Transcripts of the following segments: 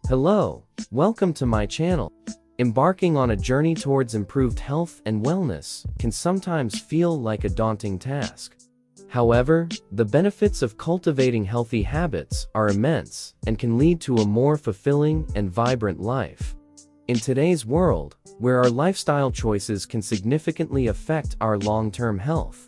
Hello, welcome to my channel. Embarking on a journey towards improved health and wellness can sometimes feel like a daunting task. However, the benefits of cultivating healthy habits are immense and can lead to a more fulfilling and vibrant life. In today's world, where our lifestyle choices can significantly affect our long-term health,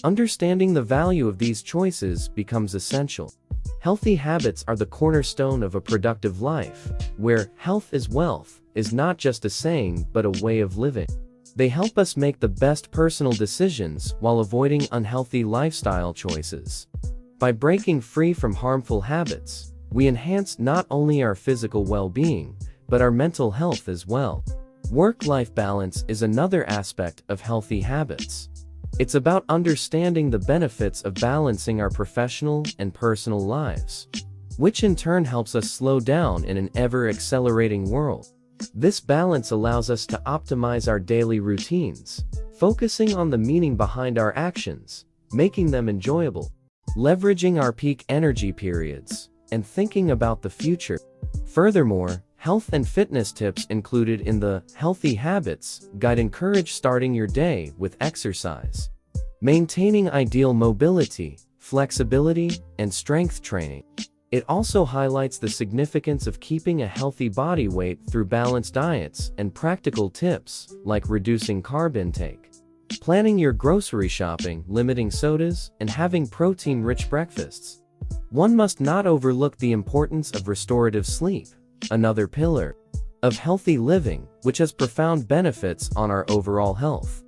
understanding the value of these choices becomes essential. Healthy habits are the cornerstone of a productive life, where health is wealth is not just a saying but a way of living. They help us make the best personal decisions while avoiding unhealthy lifestyle choices. By breaking free from harmful habits, we enhance not only our physical well-being, but our mental health as well. Work-life balance is another aspect of healthy habits. It's about understanding the benefits of balancing our professional and personal lives, which in turn helps us slow down in an ever-accelerating world. This balance allows us to optimize our daily routines, focusing on the meaning behind our actions, making them enjoyable, leveraging our peak energy periods, and thinking about the future. Furthermore, health and fitness tips included in the Healthy Habits Guide encourage starting your day with exercise, maintaining ideal mobility, flexibility, and strength training. It also highlights the significance of keeping a healthy body weight through balanced diets and practical tips like reducing carb intake, planning your grocery shopping, limiting sodas, and having protein-rich breakfasts. One must not overlook the importance of restorative sleep, another pillar of healthy living, which has profound benefits on our overall health.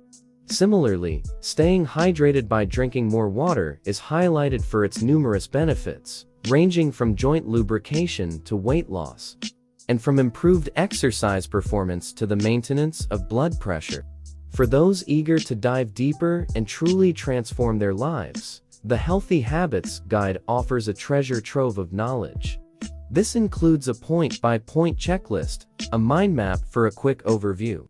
Similarly, staying hydrated by drinking more water is highlighted for its numerous benefits, ranging from joint lubrication to weight loss, and from improved exercise performance to the maintenance of blood pressure. For those eager to dive deeper and truly transform their lives, the Healthy Habits Guide offers a treasure trove of knowledge. This includes a point-by-point checklist, a mind map for a quick overview,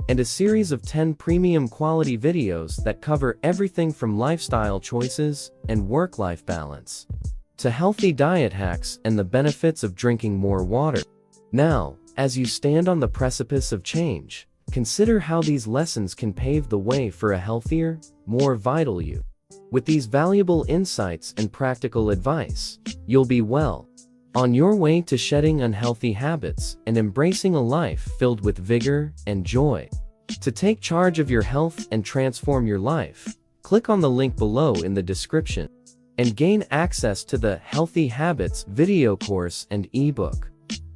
and a series of 10 premium quality videos that cover everything from lifestyle choices and work-life balance to healthy diet hacks and the benefits of drinking more water. Now, as you stand on the precipice of change, consider how these lessons can pave the way for a healthier, more vital you. With these valuable insights and practical advice, you'll be well on your way to shedding unhealthy habits and embracing a life filled with vigor and joy. To take charge of your health and transform your life, click on the link below in the description and gain access to the Healthy Habits video course and ebook.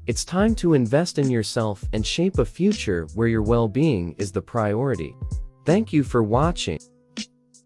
It's time to invest in yourself and shape a future where your well-being is the priority. Thank you for watching.